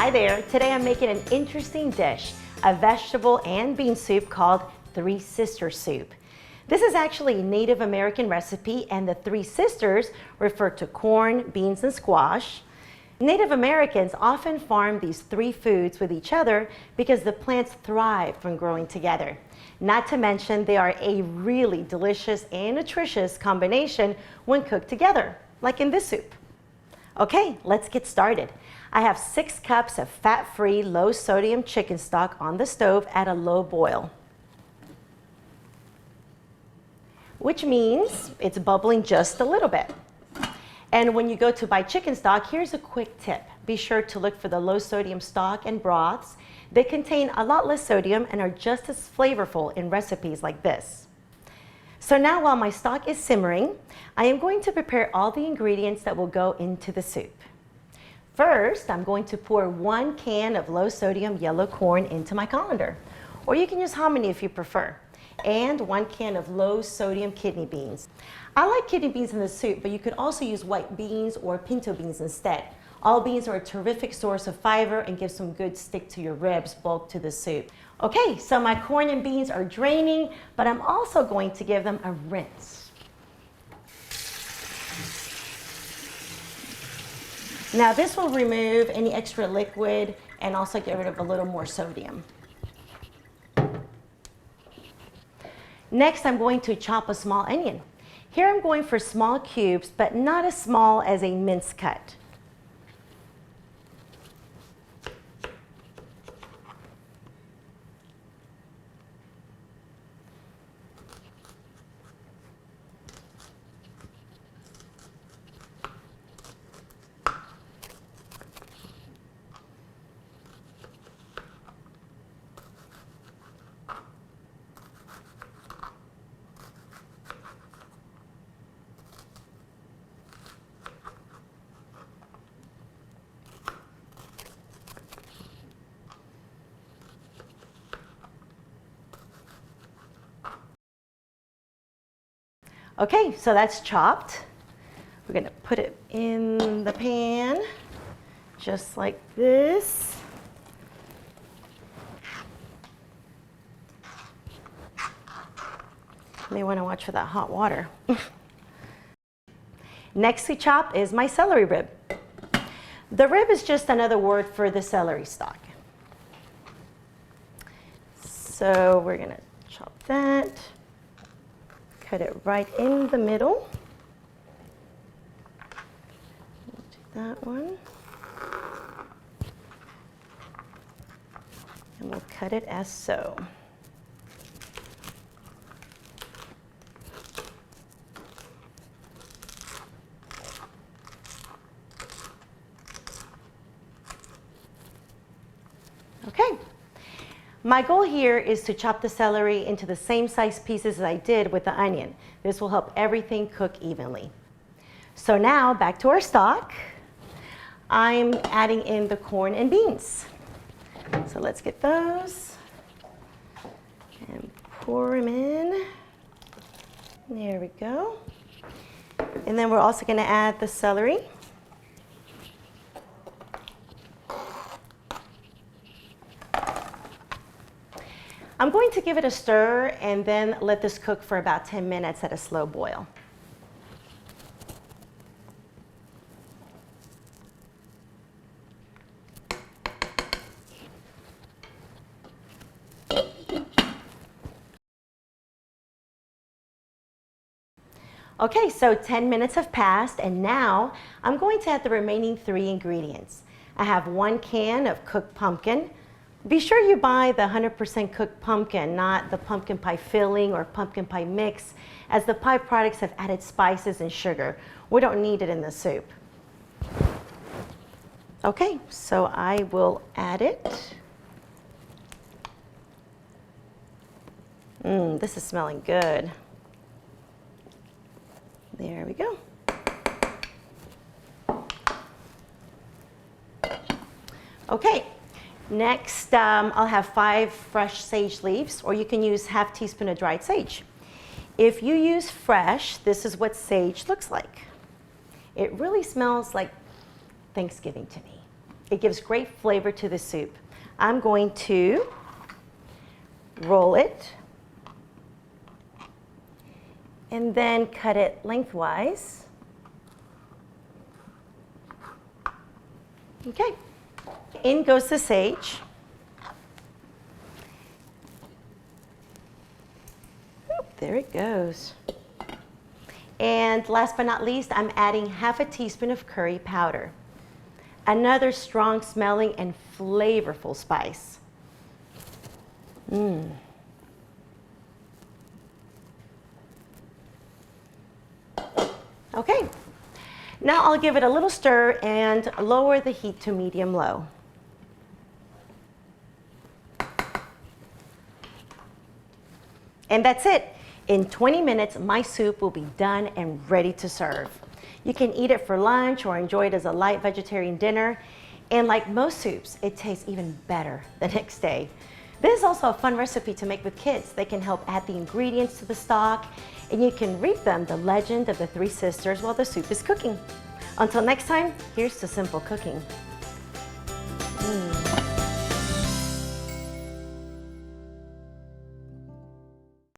Hi there, today I'm making an interesting dish, a vegetable and bean soup called Three Sisters Soup. This is actually a Native American recipe, and the Three Sisters refer to corn, beans, and squash. Native Americans often farm these three foods with each other because the plants thrive from growing together. Not to mention, they are a really delicious and nutritious combination when cooked together, like in this soup. Okay, let's get started. I have 6 cups of fat-free, low-sodium chicken stock on the stove at a low boil, which means it's bubbling just a little bit. And when you go to buy chicken stock, here's a quick tip. Be sure to look for the low-sodium stock and broths. They contain a lot less sodium and are just as flavorful in recipes like this. So now, while my stock is simmering, I am going to prepare all the ingredients that will go into the soup. First, I'm going to pour 1 can of low-sodium yellow corn into my colander, or you can use hominy if you prefer, and 1 can of low-sodium kidney beans. I like kidney beans in the soup, but you could also use white beans or pinto beans instead. All beans are a terrific source of fiber and give some good stick to your ribs, bulk to the soup. Okay, so my corn and beans are draining, but I'm also going to give them a rinse. Now this will remove any extra liquid and also get rid of a little more sodium. Next, I'm going to chop a small onion. Here I'm going for small cubes, but not as small as a mince cut. Okay, so that's chopped. We're gonna put it in the pan, just like this. You may wanna watch for that hot water. Next to chop is my celery rib. The rib is just another word for the celery stalk. So we're gonna chop that. Cut it right in the middle. Do that one. And we'll cut it as so. Okay. My goal here is to chop the celery into the same size pieces as I did with the onion. This will help everything cook evenly. So now, back to our stock. I'm adding in the corn and beans. So let's get those and pour them in. There we go. And then we're also going to add the celery. I'm going to give it a stir and then let this cook for about 10 minutes at a slow boil. Okay, so 10 minutes have passed, and now I'm going to add the remaining 3 ingredients. I have 1 can of cooked pumpkin. Be sure you buy the 100% cooked pumpkin, not the pumpkin pie filling or pumpkin pie mix, as the pie products have added spices and sugar. We don't need it in the soup. Okay, so I will add it. This is smelling good. There we go. Okay. Next, I'll have 5 fresh sage leaves, or you can use ½ teaspoon of dried sage. If you use fresh, this is what sage looks like. It really smells like Thanksgiving to me. It gives great flavor to the soup. I'm going to roll it and then cut it lengthwise. Okay, in goes the sage. There it goes. And last but not least, I'm adding half a teaspoon of curry powder. Another strong smelling and flavorful spice. Okay, now I'll give it a little stir and lower the heat to medium-low. And that's it. In 20 minutes, my soup will be done and ready to serve. You can eat it for lunch or enjoy it as a light vegetarian dinner. And like most soups, it tastes even better the next day. This is also a fun recipe to make with kids. They can help add the ingredients to the stock, and you can read them the legend of the three sisters while the soup is cooking. Until next time, here's to simple cooking.